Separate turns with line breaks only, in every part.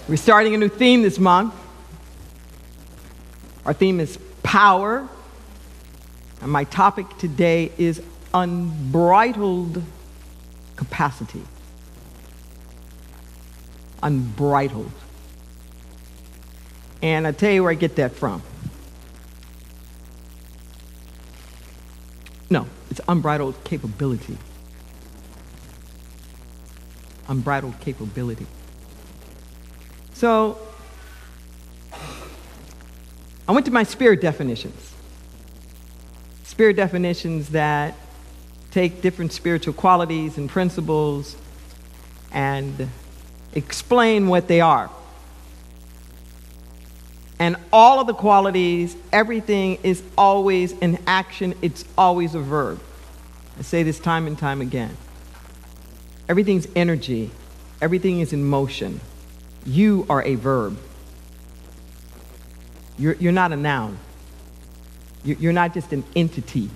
We're starting a new theme this month. Our theme is power. And my topic today is unbridled capacity. Unbridled. And I'll tell you where I get that from. No, it's unbridled capability. Unbridled capability. So, I went to my spirit definitions. Spirit definitions that take different spiritual qualities and principles and explain what they are. And all of the qualities, everything is always an action, it's always a verb. I say this time and time again. Everything's energy, everything is in motion. You are a verb. You're not a noun. You're not just an entity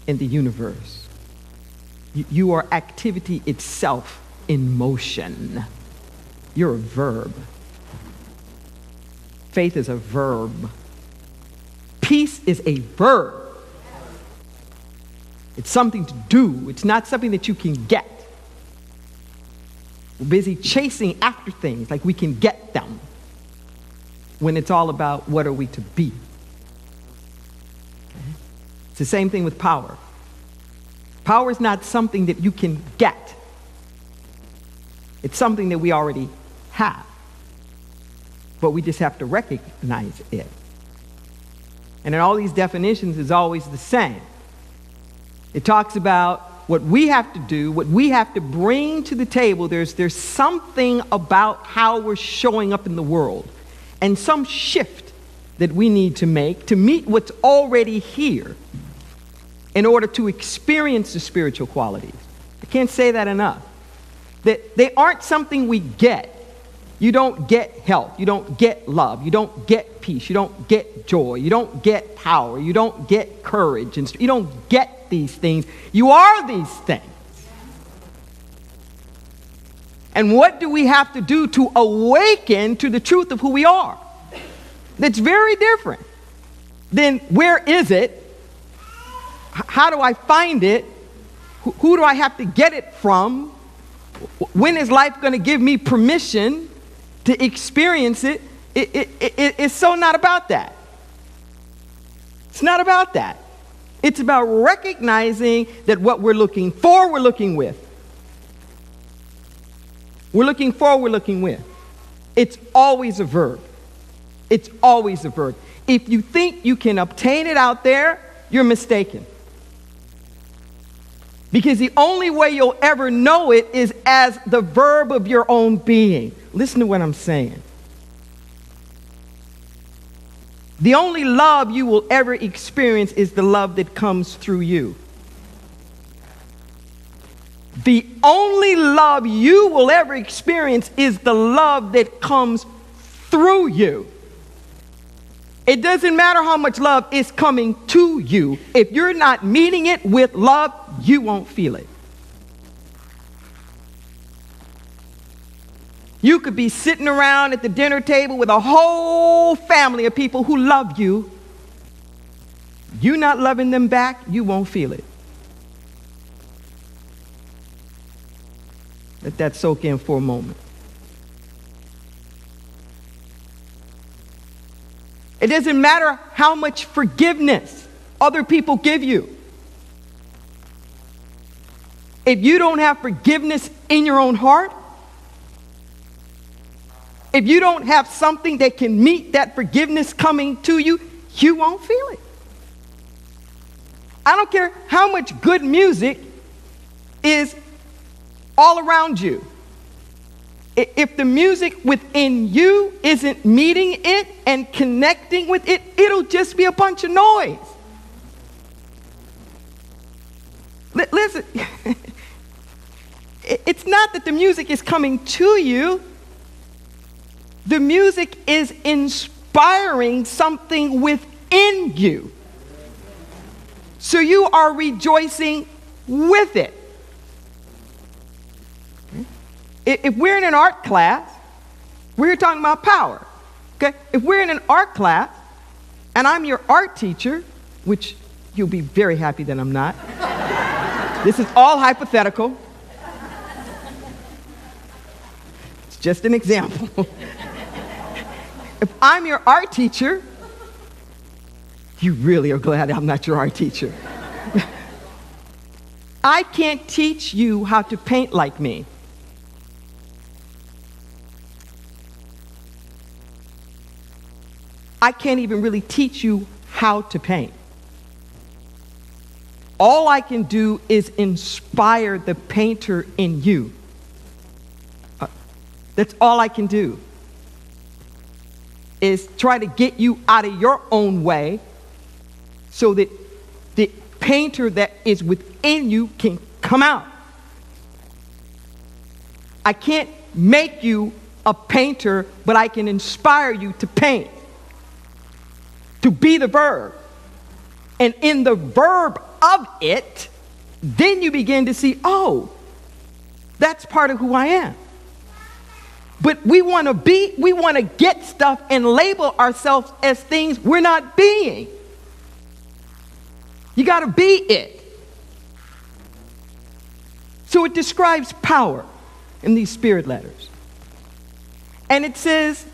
in the universe. You are activity itself in motion. You're a verb. Faith is a verb. Peace is a verb. It's something to do. It's not something that you can get. We're busy chasing after things like we can get them when it's all about what are we to be. Okay? It's the same thing with power. Power is not something that you can get. It's something that we already have. But we just have to recognize it. And in all these definitions is always the same. It talks about what we have to do, what we have to bring to the table. There's something about how we're showing up in the world and some shift that we need to make to meet what's already here in order to experience the spiritual qualities. I can't say that enough. That they aren't something we get. You don't get health. You don't get love. You don't get peace. You don't get joy. You don't get power. You don't get courage. And you don't get these things. You are these things. And what do we have to do to awaken to the truth of who we are? That's very different than where is it? How do I find it? Who do I have to get it from? When is life going to give me permission to experience it? It's so not about that. It's not about that. It's about recognizing that what we're looking for, we're looking with. We're looking for, we're looking with. It's always a verb. It's always a verb. If you think you can obtain it out there, you're mistaken. Because the only way you'll ever know it is as the verb of your own being. Listen to what I'm saying. The only love you will ever experience is the love that comes through you. The only love you will ever experience is the love that comes through you. It doesn't matter how much love is coming to you. If you're not meeting it with love, you won't feel it. You could be sitting around at the dinner table with a whole family of people who love you. You not loving them back, you won't feel it. Let that soak in for a moment. It doesn't matter how much forgiveness other people give you. If you don't have forgiveness in your own heart, if you don't have something that can meet that forgiveness coming to you, you won't feel it. I don't care how much good music is all around you. If the music within you isn't meeting it and connecting with it, it'll just be a bunch of noise. Listen, it's not that the music is coming to you. The music is inspiring something within you. So you are rejoicing with it. If we're in an art class We're here talking about power. Okay? If we're in an art class and I'm your art teacher, which you'll be very happy that I'm not. This is all hypothetical. It's just an example. If I'm your art teacher, you really are glad I'm not your art teacher. I can't teach you how to paint like me. I can't even really teach you how to paint. All I can do is inspire the painter in you. That's all I can do, is try to get you out of your own way so that the painter that is within you can come out. I can't make you a painter, but I can inspire you to paint, to be the verb. And in the verb of it, then you begin to see, oh, that's part of who I am. But we want to get stuff and label ourselves as things we're not being. You got to be it. So it describes power in these spirit letters. And it says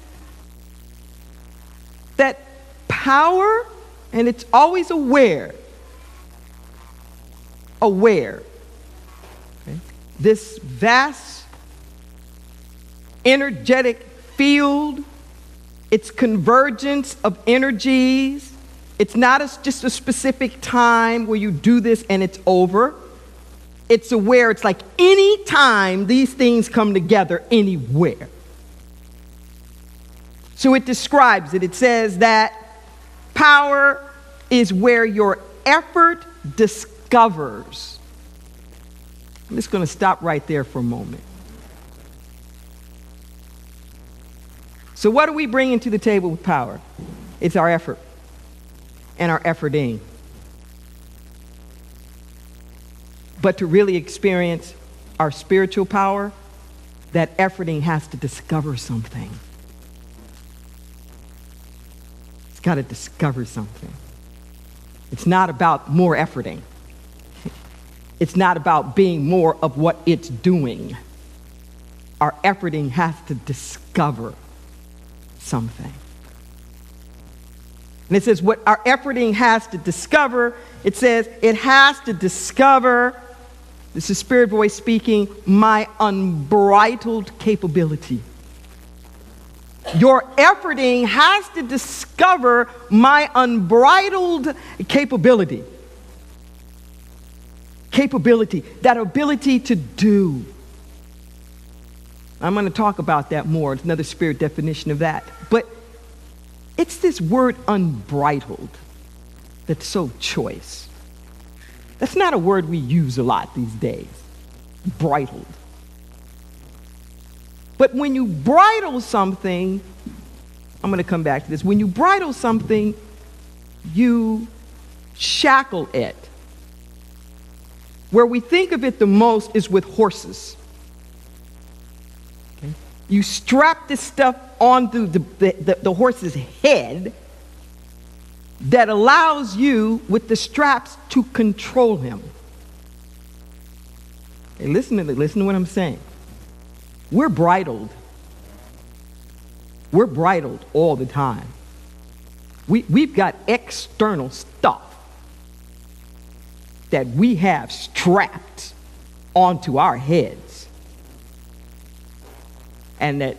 that power, and it's always aware. Okay? This vast, energetic field, its convergence of energies. It's not just a specific time where you do this and it's over. It's aware. It's like any time these things come together anywhere. So it describes it. It says that power is where your effort discovers. I'm just going to stop right there for a moment. So what do we bring into the table with power? It's our effort and our efforting. But to really experience our spiritual power, that efforting has to discover something. It's got to discover something. It's not about more efforting. It's not about being more of what it's doing. Our efforting has to discover something. And it says what our efforting has to discover, it says it has to discover, this is Spirit Voice speaking, my unbridled capability. Your efforting has to discover my unbridled capability. Capability, that ability to do. I'm going to talk about that more. It's another spirit definition of that. But it's this word unbridled that's so choice. That's not a word we use a lot these days. Bridled. But when you bridle something, I'm going to come back to this. When you bridle something, you shackle it. Where we think of it the most is with horses. Okay? You strap this stuff onto the horse's head that allows you, with the straps, to control him. Okay, listen to what I'm saying. We're bridled. We're bridled all the time. We've got external stuff that we have strapped onto our heads. And that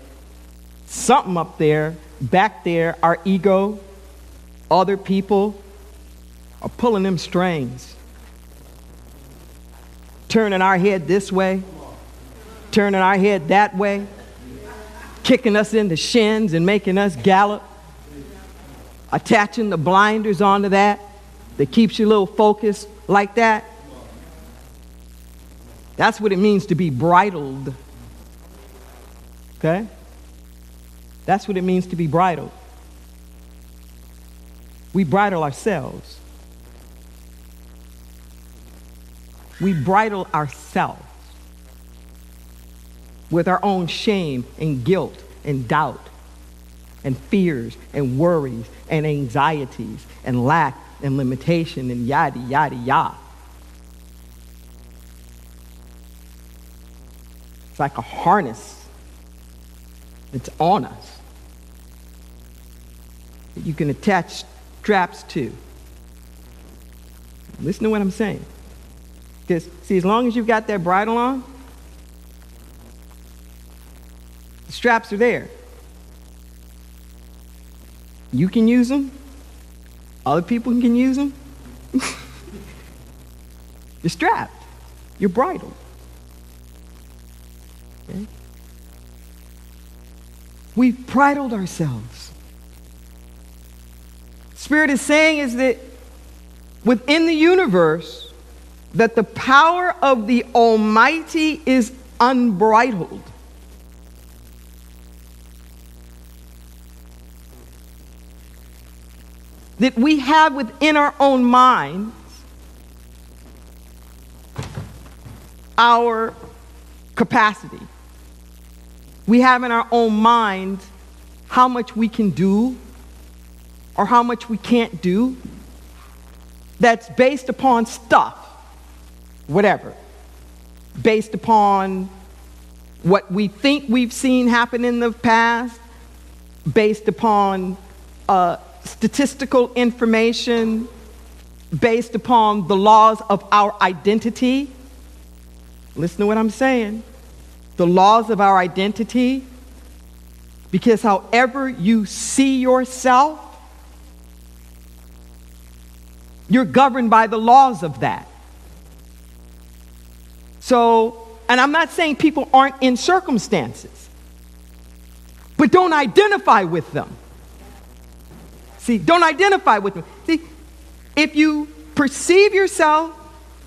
something up there, back there, our ego, other people are pulling them strings. Turning our head this way, turning our head that way, kicking us in the shins and making us gallop, attaching the blinders onto that keeps you a little focused like that. That's what it means to be bridled. Okay? That's what it means to be bridled. We bridle ourselves. We bridle ourselves with our own shame and guilt and doubt and fears and worries and anxieties and lack and limitation and yada, yada, yada. It's like a harness that's on us that you can attach straps to. Listen to what I'm saying. Because, see, as long as you've got that bridle on, the straps are there. You can use them. Other people can use them. You're strapped. You're bridled. Okay? We've bridled ourselves. Spirit is saying is that within the universe, that the power of the Almighty is unbridled. That we have within our own minds our capacity. We have in our own mind how much we can do or how much we can't do. That's based upon stuff, whatever. Based upon what we think we've seen happen in the past, based upon statistical information, based upon the laws of our identity. Listen to what I'm saying. The laws of our identity. Because however you see yourself, you're governed by the laws of that. So, and I'm not saying people aren't in circumstances, but don't identify with them. See, don't identify with them. See, if you perceive yourself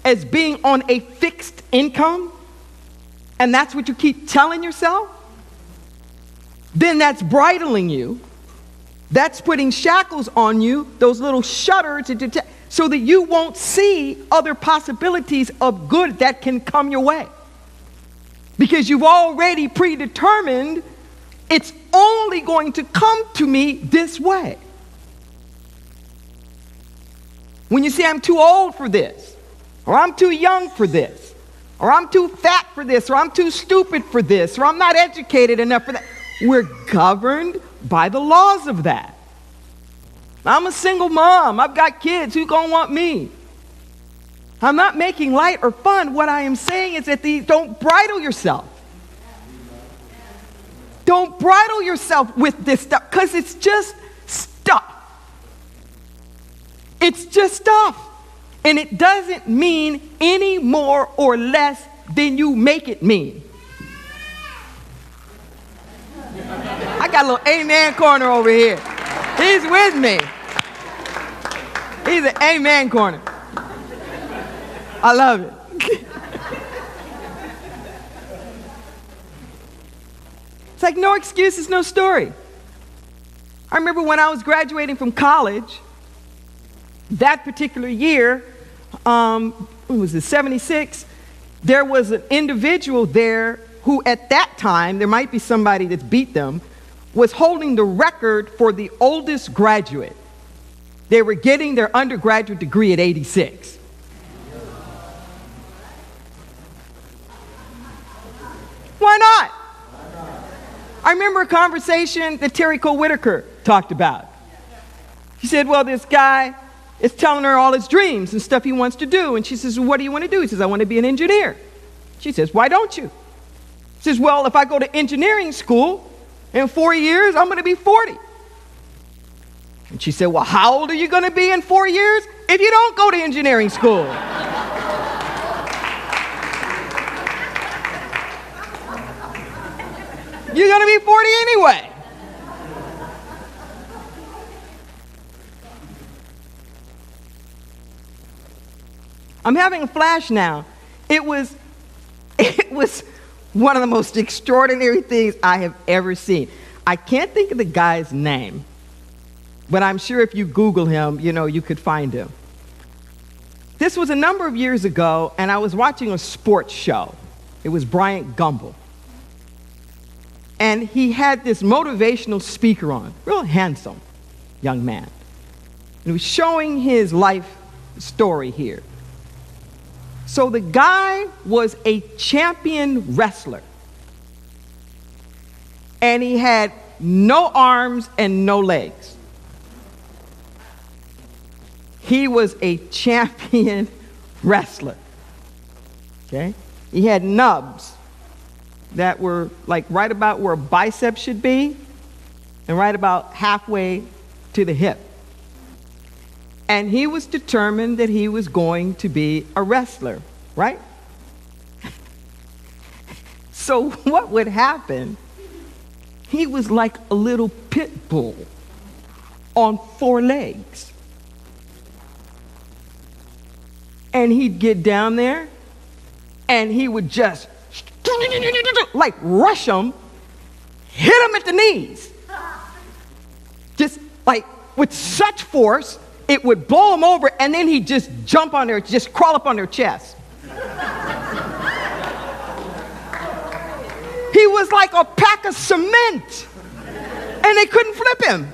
as being on a fixed income, and that's what you keep telling yourself, then that's bridling you. That's putting shackles on you, those little shutters, so that you won't see other possibilities of good that can come your way. Because you've already predetermined it's only going to come to me this way. When you say, I'm too old for this, or I'm too young for this, or I'm too fat for this, or I'm too stupid for this, or I'm not educated enough for that, we're governed by the laws of that. I'm a single mom. I've got kids. Who's going to want me? I'm not making light or fun. What I am saying is that don't bridle yourself. Don't bridle yourself with this stuff, because it's just stuff. It's just stuff. And it doesn't mean any more or less than you make it mean. I got a little amen corner over here. He's with me. He's an amen corner. I love it. It's like no excuses, no story. I remember when I was graduating from college, that particular year, what was it, 76, there was an individual there who at that time, there might be somebody that's beat them, was holding the record for the oldest graduate. They were getting their undergraduate degree at 86. Why not? I remember a conversation that Terry Cole Whitaker talked about. She said, well, this guy is telling her all his dreams and stuff he wants to do. And she says, well, what do you want to do? He says, I want to be an engineer. She says, why don't you? He says, well, if I go to engineering school, in 4 years, I'm going to be 40. And she said, well, how old are you going to be in 4 years if you don't go to engineering school? You're going to be 40 anyway. I'm having a flash now. It was one of the most extraordinary things I have ever seen. I can't think of the guy's name, but I'm sure if you Google him, you could find him. This was a number of years ago, and I was watching a sports show. It was Bryant Gumbel. And he had this motivational speaker on, real handsome young man. And he was showing his life story here. So the guy was a champion wrestler. And he had no arms and no legs. He was a champion wrestler. Okay? He had nubs that were like right about where a bicep should be and right about halfway to the hip. And he was determined that he was going to be a wrestler, right? So what would happen? He was like a little pit bull on 4 legs. And he'd get down there and he would just like rush him, hit him at the knees. Just like with such force, it would blow him over, and then he'd just jump on their, just crawl up on their chest. He was like a pack of cement, and they couldn't flip him.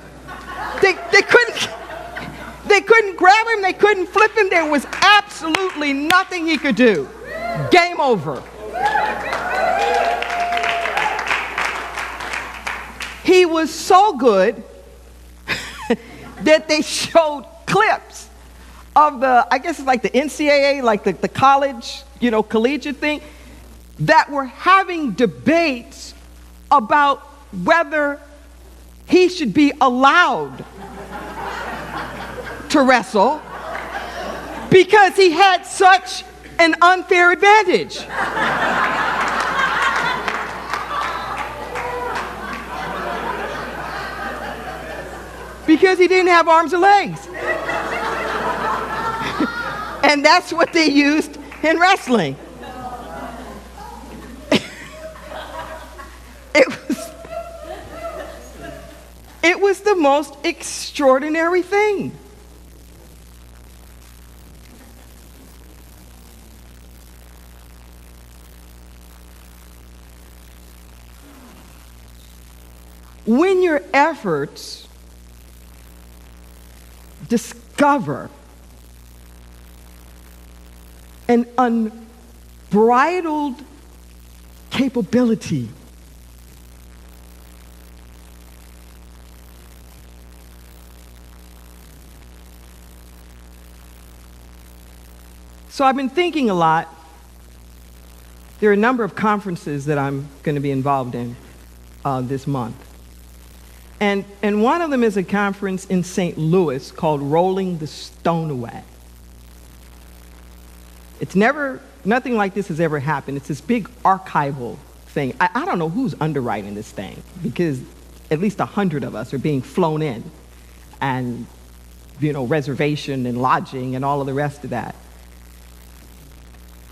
They couldn't grab him, they couldn't flip him. There was absolutely nothing he could do. Game over. He was so good that they showed clips of the, I guess it's like the NCAA, like the college, collegiate thing, that were having debates about whether he should be allowed to wrestle because he had such an unfair advantage. Because he didn't have arms or legs. And that's what they used in wrestling. It was the most extraordinary thing. When your efforts discover an unbridled capability, so I've been thinking a lot. There are a number of conferences that I'm going to be involved in this month. And one of them is a conference in St. Louis called Rolling the Stone Away. Nothing like this has ever happened. It's this big archival thing. I don't know who's underwriting this thing, because at least 100 of us are being flown in, and, reservation and lodging and all of the rest of that.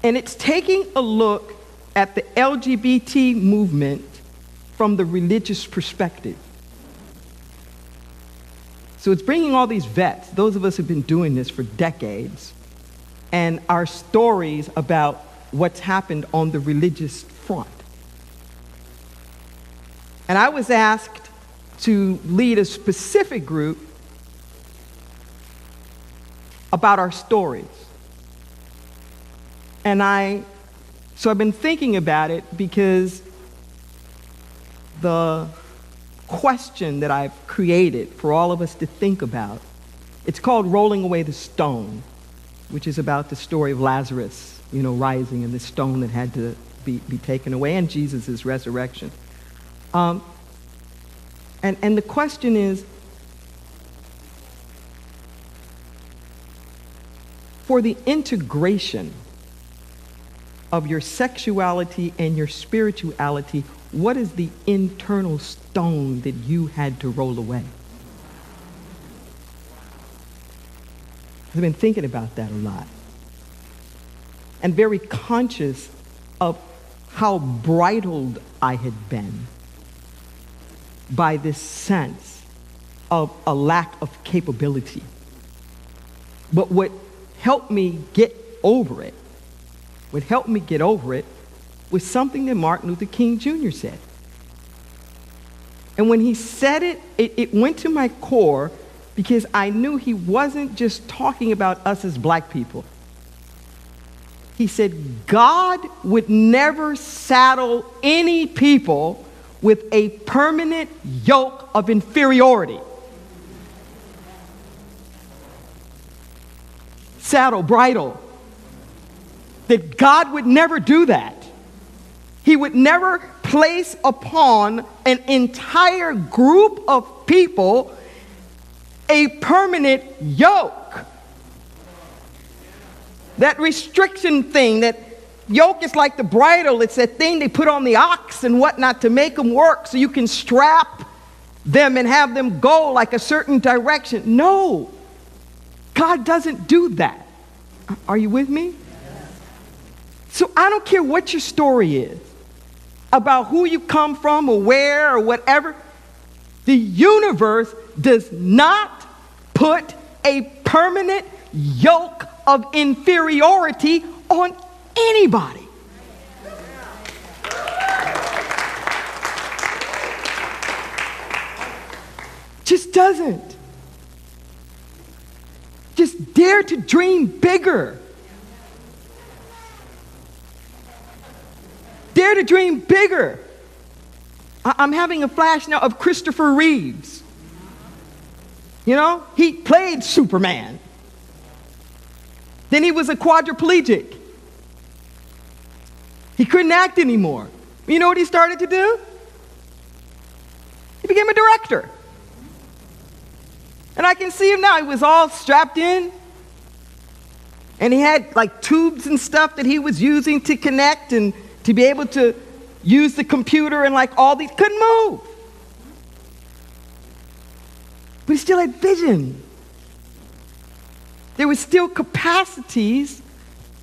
And it's taking a look at the LGBT movement from the religious perspective. So it's bringing all these vets, those of us who've been doing this for decades, and our stories about what's happened on the religious front. And I was asked to lead a specific group about our stories. So I've been thinking about it, because the question that I've created for all of us to think about, it's called Rolling Away the Stone, which is about the story of Lazarus, rising, and the stone that had to be taken away, and Jesus' resurrection. And the question is, for the integration of your sexuality and your spirituality, what is the internal stone that you had to roll away? I've been thinking about that a lot, and very conscious of how bridled I had been by this sense of a lack of capability. But what helped me get over it, was something that Martin Luther King Jr. said. And when he said it, it went to my core because I knew he wasn't just talking about us as black people. He said, God would never saddle any people with a permanent yoke of inferiority. Saddle, bridle. That God would never do that. He would never place upon an entire group of people a permanent yoke. That restriction thing, that yoke is like the bridle. It's that thing they put on the ox and whatnot to make them work so you can strap them and have them go like a certain direction. No, God doesn't do that. Are you with me? So I don't care what your story is, about who you come from or where or whatever. The universe does not put a permanent yoke of inferiority on anybody. Just doesn't. Just dare to dream bigger. Dare to dream bigger. I'm having a flash now of Christopher Reeves. You know, he played Superman. Then he was a quadriplegic. He couldn't act anymore. You know what he started to do? He became a director. And I can see him now. He was all strapped in. And he had like tubes and stuff that he was using to connect and to be able to use the computer and like all these. Couldn't move. But he still had vision. There was still capacities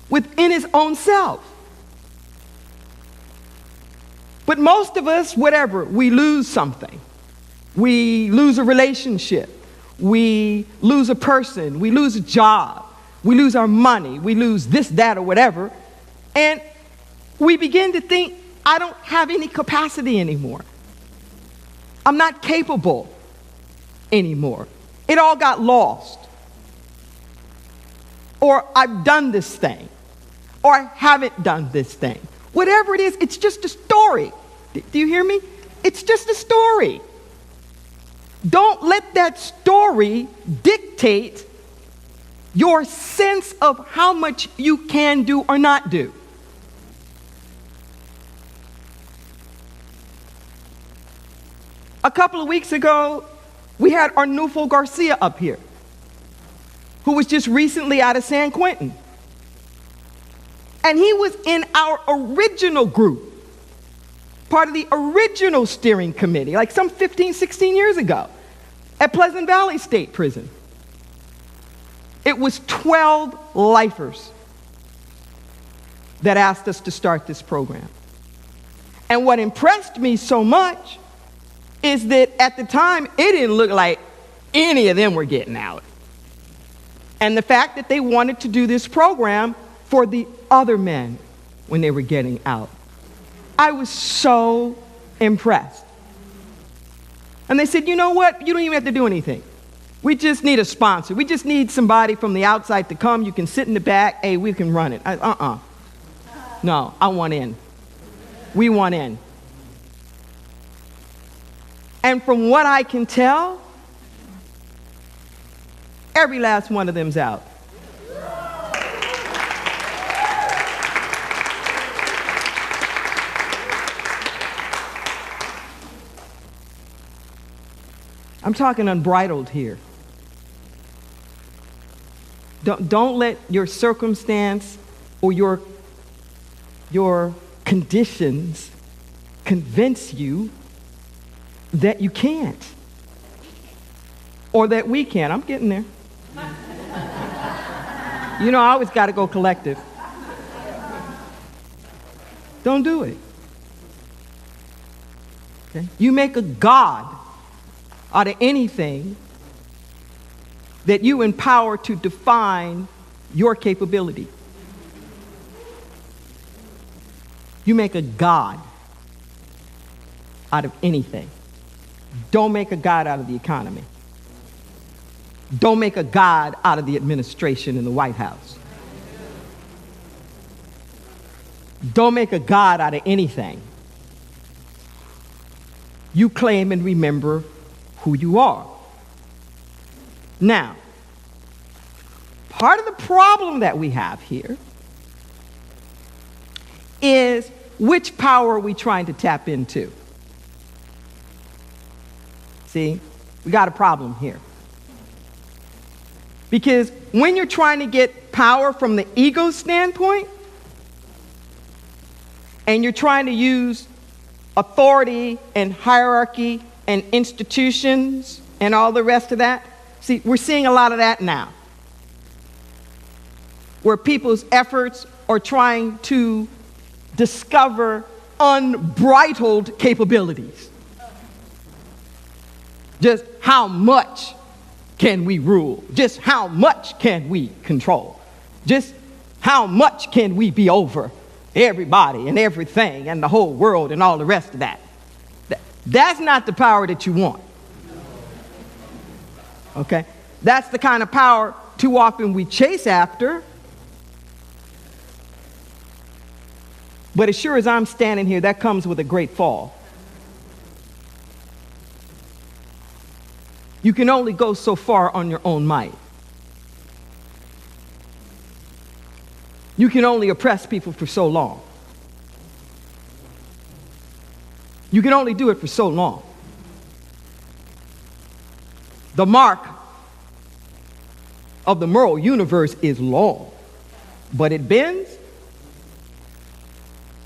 within his own self. But most of us, whatever, we lose something. We lose a relationship. We lose a person. We lose a job. We lose our money. We lose this, that, or whatever. And we begin to think, I don't have any capacity anymore. I'm not capable anymore. It all got lost. Or I've done this thing. Or I haven't done this thing. Whatever it is, it's just a story. Do you hear me? It's just a story. Don't let that story dictate your sense of how much you can do or not do. A couple of weeks ago, we had Arnulfo Garcia up here, who was just recently out of San Quentin. And he was in our original group, part of the original steering committee, like some 15, 16 years ago, at Pleasant Valley State Prison. It was 12 lifers that asked us to start this program. And what impressed me so much is that at the time, it didn't look like any of them were getting out. And the fact that they wanted to do this program for the other men when they were getting out. I was so impressed. And they said, you know what? You don't even have to do anything. We just need a sponsor. We just need somebody from the outside to come. You can sit in the back. Hey, we can run it. No, I want in. We want in. And from what I can tell, every last one of them's out. I'm talking unbridled here. Don't let your circumstance or your conditions convince you that you can't or that we can't. I'm getting there. You know, I always got to go collective. Don't do it. Okay? You make a God out of anything that you empower to define your capability. You make a God out of anything. Don't make a God out of the economy. Don't make a God out of the administration in the White House. Don't make a God out of anything. You claim and remember who you are. Now, part of the problem that we have here is which power are we trying to tap into? See, we got a problem here. Because when you're trying to get power from the ego standpoint, and you're trying to use authority and hierarchy and institutions and all the rest of that, see, we're seeing a lot of that now, where people's efforts are trying to discover unbridled capabilities. Just how much can we rule? Just how much can we control? Just how much can we be over everybody and everything and the whole world and all the rest of that? That's not the power that you want. Okay? That's the kind of power too often we chase after. But as sure as I'm standing here, that comes with a great fall. You can only go so far on your own might. You can only oppress people for so long. You can only do it for so long. The mark of the moral universe is long, but it bends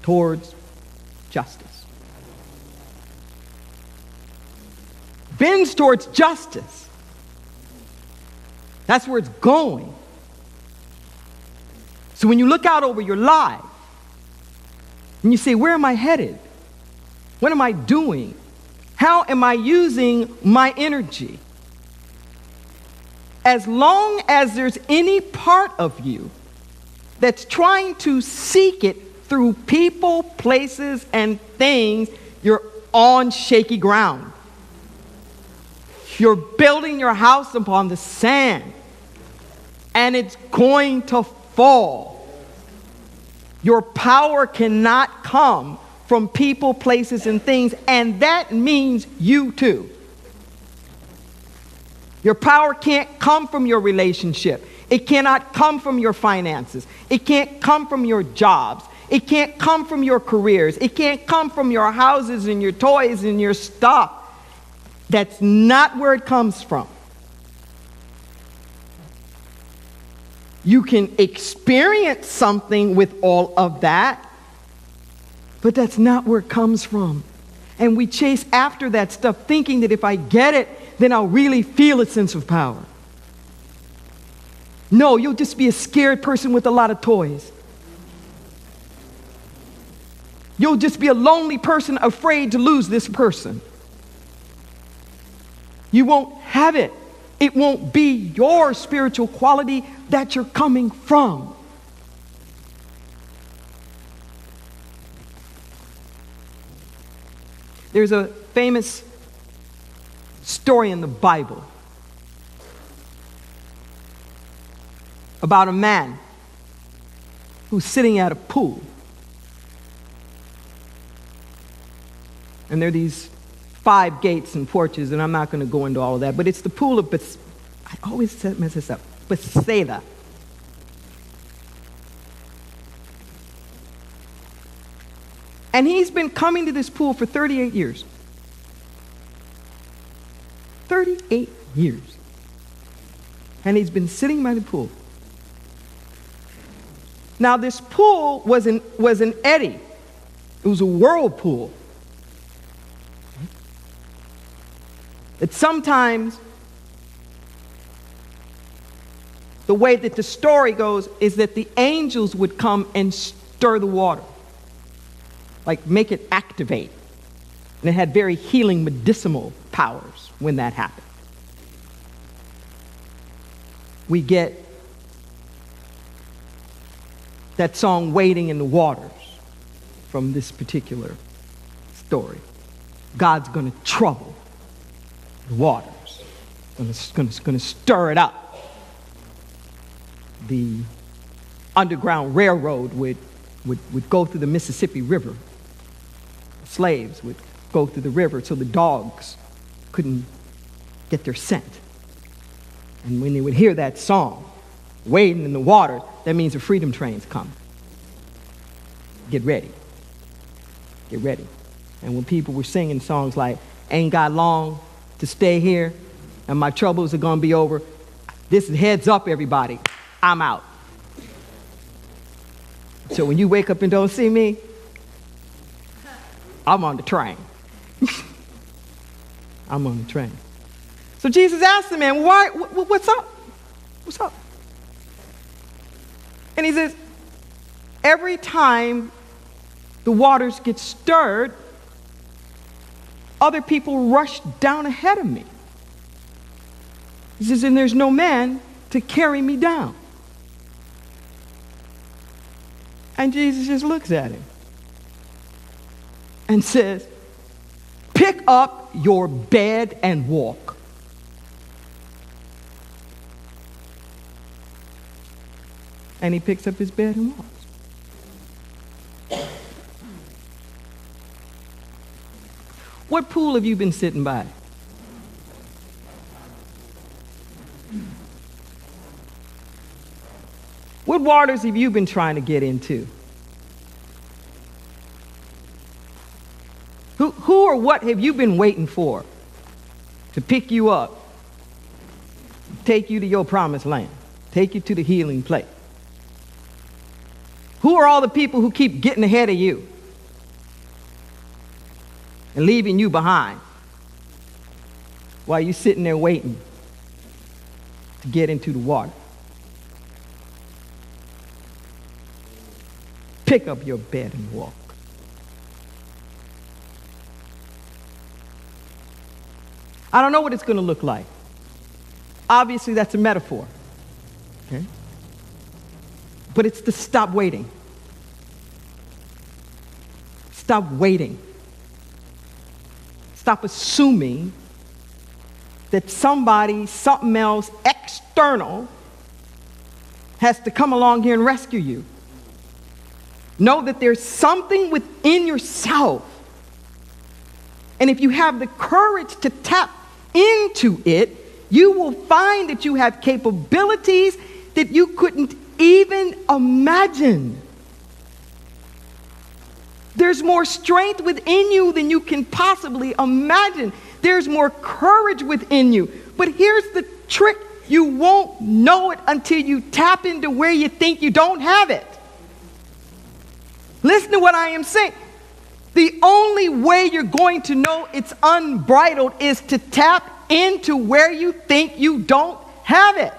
towards justice. Bends towards justice. That's where it's going. So when you look out over your life and you say, where am I headed? What am I doing? How am I using my energy? As long as there's any part of you that's trying to seek it through people, places, and things, you're on shaky ground. You're building your house upon the sand, and it's going to fall. Your power cannot come from people, places, and things, and that means you too. Your power can't come from your relationship. It cannot come from your finances. It can't come from your jobs. It can't come from your careers. It can't come from your houses and your toys and your stuff. That's not where it comes from. You can experience something with all of that, but that's not where it comes from. And we chase after that stuff thinking that if I get it, then I'll really feel a sense of power. No, you'll just be a scared person with a lot of toys. You'll just be a lonely person afraid to lose this person. You won't have it. It won't be your spiritual quality that you're coming from. There's a famous story in the Bible about a man who's sitting at a pool. And there are these 5 gates and porches, and I'm not going to go into all of that, but it's the pool of I always mess this up. Bethsaida. And he's been coming to this pool for 38 years. 38 years. And he's been sitting by the pool. Now this pool was an eddy. It was a whirlpool. That sometimes the way that the story goes is that the angels would come and stir the water, like make it activate. And it had very healing medicinal powers when that happened. We get that song, Wading in the Waters, from this particular story. God's going to trouble the waters. Going to stir it up. The Underground Railroad would go through the Mississippi River. Slaves would go through the river so the dogs couldn't get their scent. And when they would hear that song, wading in the water, that means the freedom train's coming. Get ready. Get ready. And when people were singing songs like, ain't got long to stay here, and my troubles are going to be over, this is heads up, everybody. I'm out. So when you wake up and don't see me, I'm on the train. I'm on the train. So Jesus asked the man, why, what's up? What's up? And he says, every time the waters get stirred, other people rush down ahead of me. He says, and there's no man to carry me down. And Jesus just looks at him and says, pick up your bed and walk. And he picks up his bed and walks. What pool have you been sitting by? What waters have you been trying to get into? Who or what have you been waiting for to pick you up, take you to your promised land, take you to the healing place? Who are all the people who keep getting ahead of you and leaving you behind while you're sitting there waiting to get into the water? Pick up your bed and walk. I don't know what it's going to look like. Obviously, that's a metaphor. Okay? But it's to stop waiting. Stop waiting. Stop assuming that somebody, something else, external, has to come along here and rescue you. Know that there's something within yourself. And if you have the courage to tap into it, you will find that you have capabilities that you couldn't even imagine. There's more strength within you than you can possibly imagine. There's more courage within you. But here's the trick. You won't know it until you tap into where you think you don't have it. Listen to what I am saying. The only way you're going to know it's unbridled is to tap into where you think you don't have it.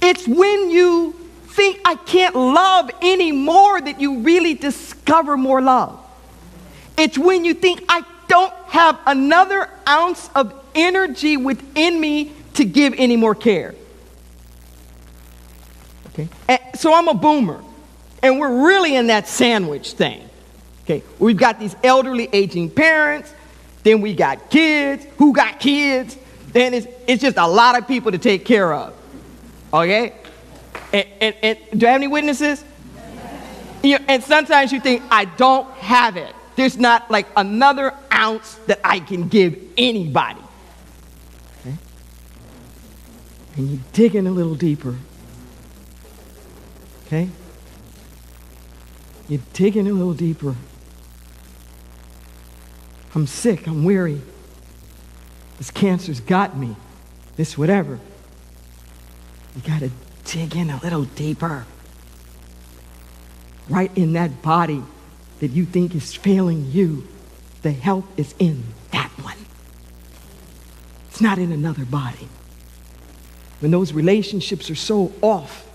It's when you think I can't love anymore that you really discover more love. It's when you think I don't have another ounce of energy within me to give any more care. Okay? And so I'm a boomer, and we're really in that sandwich thing. Okay, we've got these elderly aging parents, then we got kids, who got kids, then it's just a lot of people to take care of. Okay? And do I have any witnesses? You know, and sometimes you think, I don't have it. There's not like another ounce that I can give anybody. Okay? And you dig in a little deeper. Okay? You dig in a little deeper. I'm sick, I'm weary. This cancer's got me. This whatever. You gotta dig in a little deeper. Right in that body that you think is failing you, the help is in that one. It's not in another body. When those relationships are so off,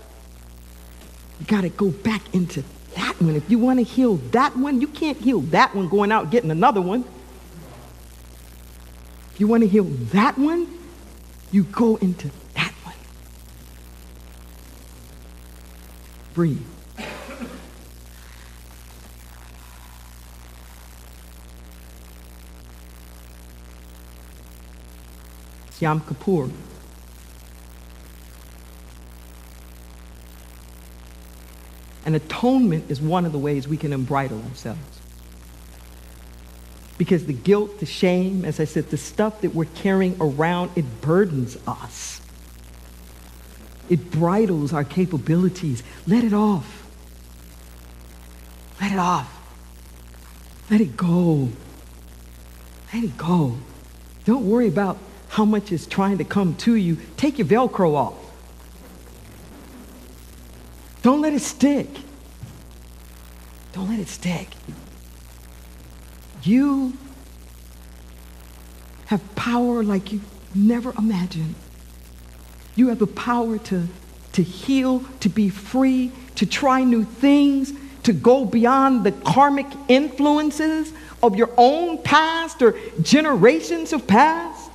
you gotta go back into that one. If you want to heal that one, you can't heal that one going out getting another one. If you want to heal that one, you go into that one. Breathe. It's Yom Kippur. And atonement is one of the ways we can embridle ourselves. Because the guilt, the shame, as I said, the stuff that we're carrying around, it burdens us. It bridles our capabilities. Let it off. Let it off. Let it go. Let it go. Don't worry about how much is trying to come to you. Take your Velcro off. Don't let it stick. Don't let it stick. You have power like you never imagined. You have the power to heal, to be free, to try new things, to go beyond the karmic influences of your own past or generations of past.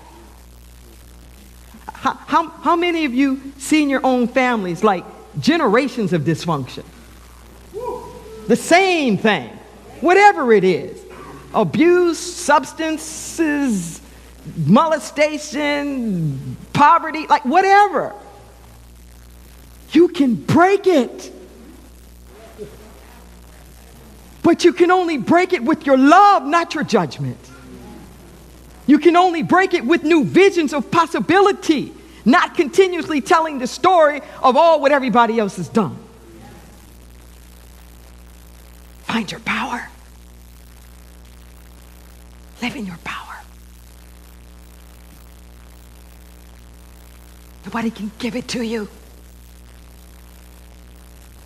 How many of you see in your own families like generations of dysfunction? The same thing, whatever it is. Abuse, substances, molestation, poverty, like whatever. You can break it. But you can only break it with your love, not your judgment. You can only break it with new visions of possibility, not continuously telling the story of all what everybody else has done. Find your power. Live in your power. Nobody can give it to you.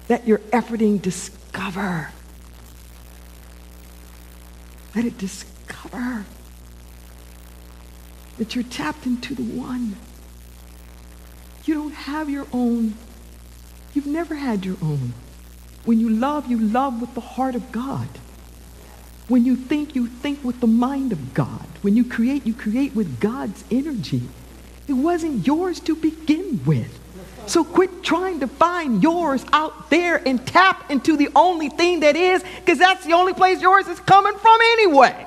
Let your efforting discover. Let it discover that you're tapped into the one. You don't have your own. You've never had your own. When you love with the heart of God. When you think with the mind of God. When you create with God's energy. It wasn't yours to begin with. So quit trying to find yours out there and tap into the only thing that is, because that's the only place yours is coming from anyway.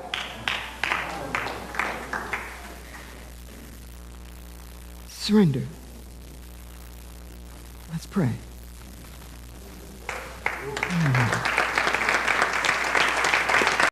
Surrender. Let's pray.